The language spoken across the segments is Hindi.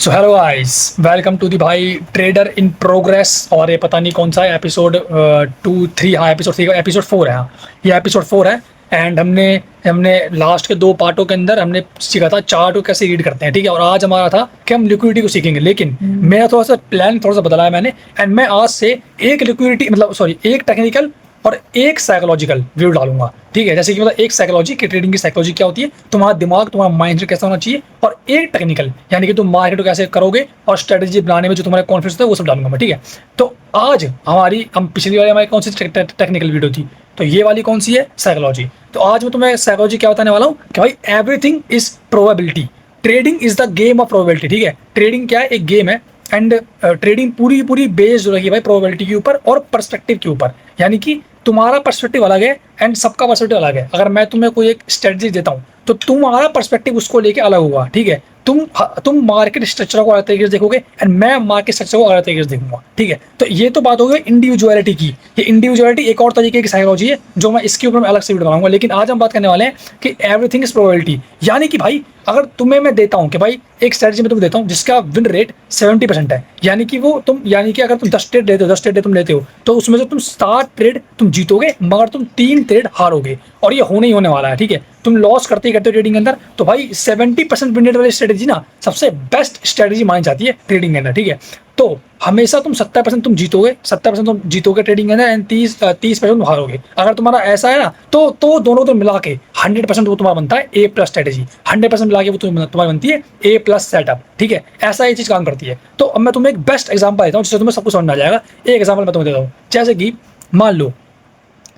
So hello guys, welcome to the Bhai trader in progress. और ये पता नहीं कौन सा है एपिसोड 2 3, हाँ एपिसोड 3 एपिसोड 4 है। हाँ, ये एपिसोड 4 है। एंड हमने हमने लास्ट के 2 पार्टों के अंदर हमने सीखा था चार्ट को कैसे रीड करते हैं, ठीक है। और आज हमारा था कि हम लिक्विडिटी को सीखेंगे, लेकिन मेरा थोड़ा सा प्लान थोड़ा सा बदला है मैंने। एंड मैं आज से एक लिक्विडिटी मतलब सॉरी एक टेक्निकल और एक साइकोलॉजिकल वीडियो डालूंगा, ठीक है। जैसे कि मतलब एक साइकोलॉजी की, ट्रेडिंग की साइकोलॉजी क्या होती है, तुम्हारा दिमाग तुम्हारा माइंड कैसा होना चाहिए, और एक टेक्निकल यानी कि तुम मार्केट को कैसे करोगे और स्ट्रेटेजी बनाने में जो तुम्हारा कॉन्फिडेंस होता है वो सब डालूंगा मैं, ठीक है। तो आज हम पिछली वाली हमारी कौन सी टेक्निकल वीडियो थी, तो ये वाली कौन सी है, साइकोलॉजी। तो आज मैं तुम्हें साइकोलॉजी क्या बताने वाला हूँ कि भाई everything is probability, trading is the game of probability, ठीक है। ट्रेडिंग क्या है, एक गेम है। एंड ट्रेडिंग पूरी पूरी बेस्ड हो रही है भाई प्रोबेबिलिटी के ऊपर और पर्सपेक्टिव के ऊपर, यानी कि तुम्हारा पर्सपेक्टिव अलग है एंड सबका पर्सपेक्टिव अलग है। अगर मैं तुम्हें कोई एक स्ट्रेटजी देता हूँ तो तुम्हारा पर्सपेक्टिव उसको लेके अलग होगा, ठीक है। तुम मार्केट स्ट्रक्चर को अलग तरीके से देखोगे एंड मैं मार्केट स्ट्रक्चर को अलग तरीके से देखूंगा, ठीक है। तो ये तो बात हो गई इंडिविजुअलिटी की। ये इंडिविजुअलिटी एक और तरीके की साइकोलॉजी है जो मैं इसके ऊपर अलग से वीडियो बनाऊंगा। लेकिन आज हम बात करने वाले हैं कि एवरीथिंग इज प्रोबेबिलिटी, यानी कि भाई अगर तुम्हें मैं देता हूं कि भाई एक स्ट्रेटजी में तुम्हें देता हूं जिसका विन रेट 70% है, यानी कि वो तुम यानी कि अगर तुम 10 ट्रेड लेते हो, 10 ट्रेड तुम लेते हो, तो उसमें से तुम 7 ट्रेड तुम जीतोगे मगर तुम 3 ट्रेड हारोगे, और ये होने ही होने वाला है, ठीक है। तुम लॉस करते ही करते हो ट्रेडिंग के अंदर, तो भाई 70% विन रेट वाली स्ट्रेटेजी ना सबसे बेस्ट स्ट्रेटेजी मानी जाती है ट्रेडिंग के अंदर, ठीक है। तो हमेशा तुम 70% तुम जीतोगे, 70% तुम जीतोगे ट्रेडिंग के अंदर एंड 30% तुम हारोगे। अगर तुम्हारा ऐसा है ना तो दोनों तो मिला के 100% वो तुम्हारा बनता है ए प्लस स्ट्रेटेजी, 100% मिला के वो तुम्हारी बनती है ए प्लस सेटअप, ठीक है। ऐसा ये चीज काम करती है। तो अब मैं तुम्हें एक बेस्ट एग्जाम्पल देता हूँ जिससे तुम्हें सब कुछ समझ में आ जाएगा। एक एग्जाम्पल मैं तुम्हें देता हूँ, जैसे कि मान लो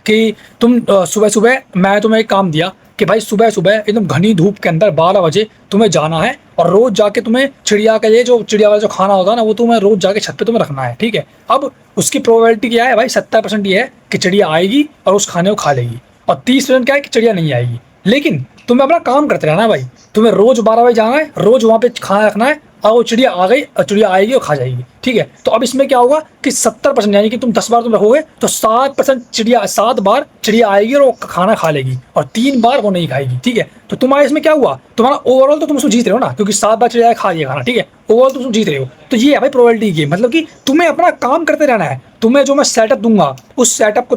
कि तुम सुबह सुबह मैं तुम्हें एक काम दिया कि भाई सुबह सुबह एकदम घनी धूप के अंदर 12 बजे तुम्हें जाना है और रोज जाके तुम्हें चिड़िया का ये जो चिड़िया वाला जो खाना होता है ना वो तुम्हें रोज जाके छत पे तुम्हें रखना है, ठीक है। अब उसकी प्रोबेबिलिटी क्या है भाई, 70% ये है कि चिड़िया आएगी और उस खाने को खा लेगी, और 30% क्या है कि चिड़िया नहीं आएगी। लेकिन तुम्हें अपना काम करते रहना है भाई, तुम्हें रोज 12 बजे जाना है, रोज वहां पे खाना रखना है, और वो चिड़िया आ गई और चिड़िया आएगी और खा जाएगी, ठीक है। तो अब इसमें क्या होगा कि 70% यानी कि तुम 10 बार तुम रखोगे तो 7% चिड़िया, 7 बार चिड़िया आएगी और वो खाना खा लेगी, और 3 बार वो नहीं खाएगी, ठीक है। तो तुम्हारे इसमें क्या हुआ, तुम्हारा ओवरऑल तो तुम उसमें जीत रहे हो ना, क्योंकि 7 बार चिड़िया खा लिया खाना, ठीक है। ओवरऑल तुम जीत रहे हो। तो ये है भाई प्रोबेबिलिटी गेम, मतलब कि तुम्हें अपना काम करते रहना है। तुम्हें जो मैं सेटअप दूंगा उस सेटअप को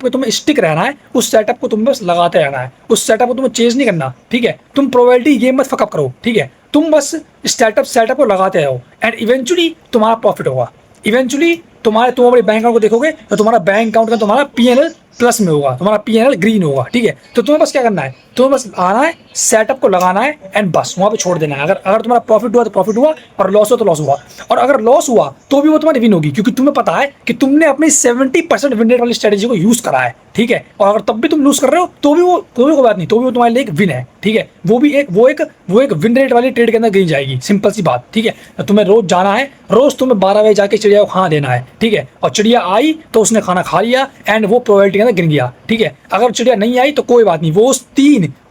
तुम्हें स्टिक रहना है, उस सेटअप को तुम्हें बस लगाते रहना है, उस सेटअप को तुम्हें चेंज नहीं करना, ठीक है। तुम प्रोबेबिलिटी गेम मत फकअप करो, ठीक है। तुम बस सेटअप को लगाते रहो एंड इवेंचुअली तुम्हारा प्रॉफिट होगा। इवेंचुअली तुम अपने बैंक अकाउंट को देखोगे तो तुम्हारा बैंक अकाउंट का तुम्हारा पीएनएल प्लस में होगा, तुम्हारा पीएनएल ग्रीन होगा, ठीक है। तो तुम्हें बस क्या करना है, तुम्हें बस आना है, सेटअप को लगाना है एंड बस वहां पे छोड़ देना है। अगर तुम्हारा प्रॉफिट हुआ तो प्रॉफिट हुआ, और लॉस हुआ तो लॉस हुआ, और अगर लॉस हुआ तो भी वो तुम्हारी विन होगी, क्योंकि तुम्हें पता है कि तुमने अपनी 70% विन रेट वाली स्ट्रेटेजी को यूज करा है, ठीक है। और अगर तब भी तुम लूज कर रहे हो तो भी कोई बात नहीं, तो भी वो तुम्हारे लिए एक विन है, ठीक है। वो एक विन रेट वाली ट्रेड के अंदर गिनी जाएगी, सिंपल सी बात, ठीक है। तो तुम्हें रोज जाना है, रोज तुम्हें 12 बजे जाके चिड़िया को खाना देना है, ठीक है। और चिड़िया आई तो उसने खाना खा लिया एंड वो प्रोबेबिलिटी के अंदर गिन गया, ठीक है। अगर चिड़िया नहीं आई तो कोई बात नहीं, वो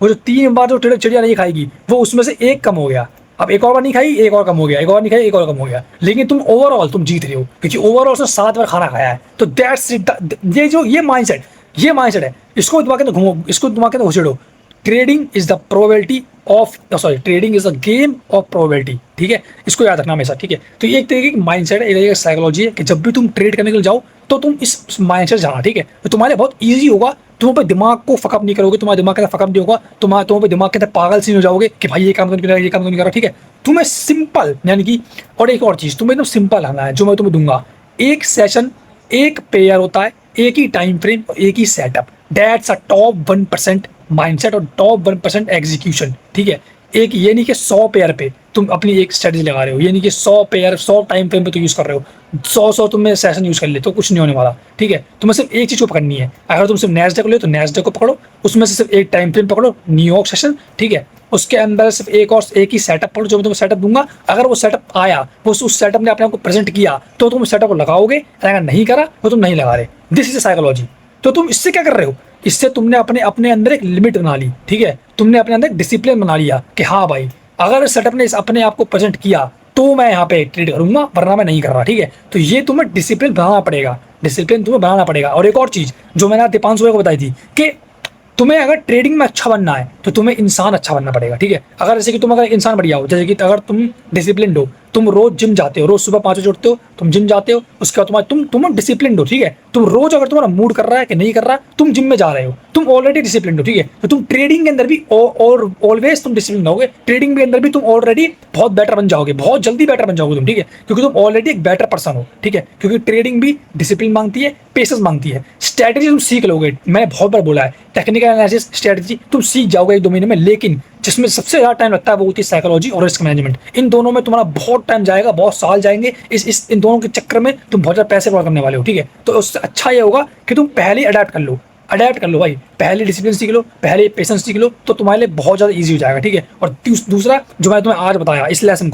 जो 3 बार जो चिड़िया नहीं खाएगी वो उसमें से एक कम हो गया। अब एक और बार नहीं खाई, एक और कम हो गया, एक और नहीं खाई, एक और कम हो गया, लेकिन तुम ओवरऑल तुम जीत रहे हो, क्योंकि ओवरऑल उसने 7 बार खाना खाया है। तो दैट्स ये माइंडसेट है, इसको दिमाग के अंदर घुमो, इसको दिमाग के अंदर घुसेड़ो। Trading is the probability of trading is the game of probability, ठीक है। इसको याद रखना हमेशा, ठीक है। तो ये एक तरीके की माइंडसेट है, एक तरीके की साइकोलॉजी है कि जब भी तुम ट्रेड करने के लिए जाओ तो तुम इस माइंडसेट जाना, ठीक है। तो तुम्हारे बहुत ईजी होगा, तुम अपने दिमाग को फकअप नहीं करोगे, तुम्हारे दिमाग के अंदर फकअप नहीं होगा, तुम अपने दिमाग के अंदर पागल सी हो जाओगे कि भाई ये काम क्यों नहीं कर रहा, ये काम क्यों नहीं कर रहा, ठीक है। तुम्हें सिंपल यानी कि, और एक और चीज तुम्हें एकदम सिंपल रहना है जो मैं तुम्हें दूंगा, एक सेशन, एक पेयर होता है, एक ही टाइम फ्रेम और एक ही setup. That's a top 1% mindset और टॉप 1% एग्जीक्यूशन, ठीक है। एक ये नहीं कि 100 पेयर पे तुम अपनी एक स्ट्रेटजी लगा रहे हो, ये नहीं कि 100 पेयर 100 टाइम फ्रेम पे तुम यूज कर रहे हो, 100 तुमने सेशन यूज कर ले तो कुछ नहीं होने वाला, ठीक है। तुम्हें सिर्फ एक चीज को पकड़नी है। अगर तुम सिर्फ नैस्डैक ले तो नैस्डैक को पकड़ो, उसमें से सिर्फ एक टाइम फ्रेम पकड़ो, न्यूयॉर्क सेशन, ठीक है। उसके अंदर सिर्फ एक ही सेटअप पकड़ो जो मैं तुम्हें सेटअप दूंगा। अगर वो सेटअप आया, वो उस सेटअप ने अपने आप को प्रेजेंट किया तो तुम उस सेटअप को लगाओगे, अगर नहीं करा तो तुम नहीं लगा रहे। This is psychology. तो तुम इससे क्या कर रहे हो, इससे तुमने अपने अंदर एक लिमिट बना ली, ठीक है। तुमने अपने अंदर डिसिप्लिन बना लिया कि हाँ भाई अगर सेटअप ने अपने आप को प्रेजेंट किया तो मैं यहाँ पे ट्रेड करूंगा, वरना मैं नहीं कर रहा, ठीक है। तो ये तुम्हें डिसिप्लिन बनाना पड़ेगा, डिसिप्लिन तुम्हें बनाना पड़ेगा। और एक और चीज जो मैंने दीपांशु को बताई थी कि तुम्हें अगर ट्रेडिंग में अच्छा बनना है तो तुम्हें इंसान अच्छा बनना पड़ेगा, ठीक है। अगर जैसे कि तुम अगर इंसान बढ़िया हो, जैसे कि अगर तुम डिसिप्लिन हो, तुम रोज जिम जाते हो, रोज सुबह 5 बजे उठते हो, तुम जिम जाते हो, उसके बाद तुम्हारा तुम डिसिप्लिन हो, ठीक है। तुम रोज अगर तुम्हारा मूड कर रहा है कि नहीं कर रहा, तुम जिम में जा रहे हो, तुम ऑलरेडी डिसिप्लिन हो, ठीक है। तो तुम ट्रेडिंग के अंदर भी और ऑलवेज तुम डिसिप्लिन रहोगे, ट्रेडिंग के अंदर भी तुम ऑलरेडी बहुत बेटर बन जाओगे, बहुत जल्दी बेटर बन जाओगे तुम, ठीक है, क्योंकि तुम ऑलरेडी एक बेटर पर्सन हो, ठीक है। क्योंकि ट्रेडिंग भी डिसिप्लिन मांगती है, पेशेंस मांगती है, स्ट्रैटेजी तुम सीख लोगे। मैंने बहुत बार बोला है, टेक्निकल एनालिसिस स्ट्रैटेजी तुम सीख जाओगे 1-2 महीने में, लेकिन जिसमें सबसे ज़्यादा टाइम लगता है वो होती है साइकोलॉजी और रिस्क मैनेजमेंट। इन दोनों में तुम्हारा बहुत टाइम जाएगा, बहुत साल जाएंगे, इस इन दोनों के चक्कर में तुम बहुत ज़्यादा पैसे बर्बाद करने वाले हो, ठीक है। तो उससे अच्छा ये होगा कि तुम पहले अडेप्ट कर लो, अडेप्ट कर लो भाई, पहले डिसिप्लिन सीख लो, पहले पेशेंस सीख लो, तो तुम्हारे लिए बहुत ज़्यादा ईजी हो जाएगा, ठीक है। और दूसरा जो मैं तुम्हें आज बताया, इस लेसन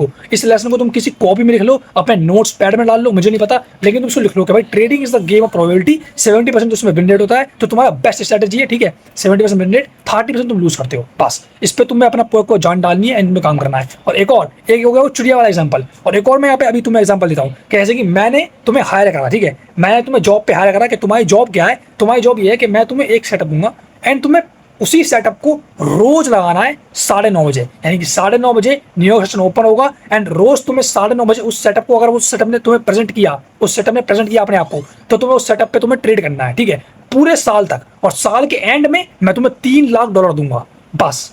को तुम किसी कॉपी में लिख लो, अपने नोट्स पैड में डाल लो, मुझे नहीं पता, लेकिन तुम उसको लिख लो कि भाई trading is the game of probability, 70% उसमें विन रेट होता है, तो तुम्हारा बेस्ट स्ट्रेटेजी है, ठीक है। 70% विन रेट, 30% तुम लूज करते हो, बस इस पर तुम्हें अपना पूरा को जान डालनी है, एंड में काम करना है। और एक हो गया वो चिड़िया वाला एग्जाम्पल, और एक और मैं यहाँ पे अभी तुम्हें एग्जाम्पल देता हूँ, कैसे कि मैंने तुम्हें हायर करा, ठीक है, मैंने तुम्हें जॉब पे हायर करा कि तुम्हारी जॉब क्या है, तुम्हारी जॉब ये है कि मैं तुम्हें एक सेटअप दूंगा, एंड तुम्हें उसी सेटअप को रोज लगाना है 9:30 बजे, यानी कि 9:30 बजे न्यूयॉर्क सेशन ओपन होगा, एंड रोज तुम्हें 9:30 बजे उस सेटअप को, अगर उस सेटअप ने तुम्हें प्रेजेंट किया, उस सेटअप ने प्रेजेंट किया अपने आप को, तो तुम्हें उस सेटअप पे तुम्हें ट्रेड करना है, ठीक है, पूरे साल तक। और साल के एंड में मैं तुम्हें $3 लाख दूंगा, बस।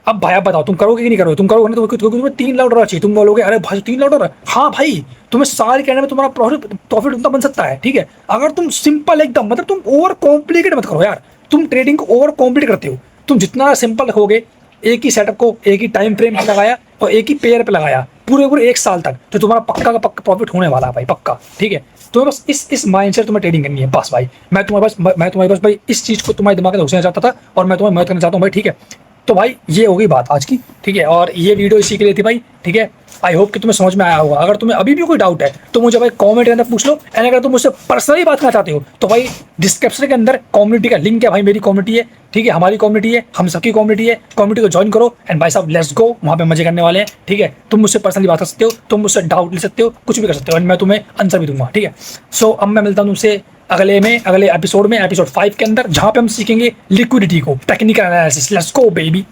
अब भाई आप बताओ, तुम करोगे कि नहीं करोगे? तुम करोगे ना, तो तुम्हें $3 लाख चाहिए, तुम बोलोगे अरे भाई $3 लाख, हाँ भाई, तुम्हें साल के एंड में तुम्हारा प्रॉफिट उतना बन सकता है, ठीक है। अगर तुम सिंपल एकदम, मतलब तुम ओवर कॉम्प्लिकेट मत करो यार, तुम ट्रेडिंग को ओवर कॉम्प्लिकेट करते हो। तुम जितना सिंपल रखोगे, एक ही सेटअप को एक ही टाइम फ्रेम पे लगाया और एक ही पेयर पे लगाया पूरे 1 साल तक, तो तुम्हारा पक्का का पक्का प्रॉफिट होने वाला है भाई, पक्का, ठीक है। तुम्हें बस इस माइंड से तुम्हें ट्रेडिंग करनी है, बस भाई। मैं तुम्हारे पास भाई इस चीज़ को तुम्हारे दिमाग में घुसना चाहता था, और मैं तुम्हें मदद करना चाहता हूँ भाई, ठीक है। तो भाई ये होगी बात आज की, ठीक है, और ये वीडियो इसी के लिए थी भाई, ठीक है। आई होप कि तुम्हें समझ में आया होगा। अगर तुम्हें अभी भी कोई डाउट है तो मुझे भाई कमेंट के अंदर पूछ लो, एंड अगर तुम मुझसे पर्सनली बात करना चाहते हो तो भाई डिस्क्रिप्शन के अंदर कम्युनिटी का लिंक है भाई, मेरी कम्युनिटी है, ठीक है, हमारी कम्युनिटी है, हम सबकी कम्युनिटी है, कम्युनिटी को ज्वाइन करो, एंड भाई साहब लेट्स गो, वहाँ पे मजे करने वाले हैं, ठीक है। तुम मुझसे पर्सनली बात कर सकते हो, तुम मुझसे डाउट ले सकते हो, कुछ भी कर सकते हो, एंड मैं तुम्हें आंसर भी दूंगा, ठीक है। सो अब मैं मिलता हूँ तुमसे अगले एपिसोड में, एपिसोड 5 के अंदर, जहाँ पे हम सीखेंगे लिक्विडिटी को, technical analysis. Let's go baby.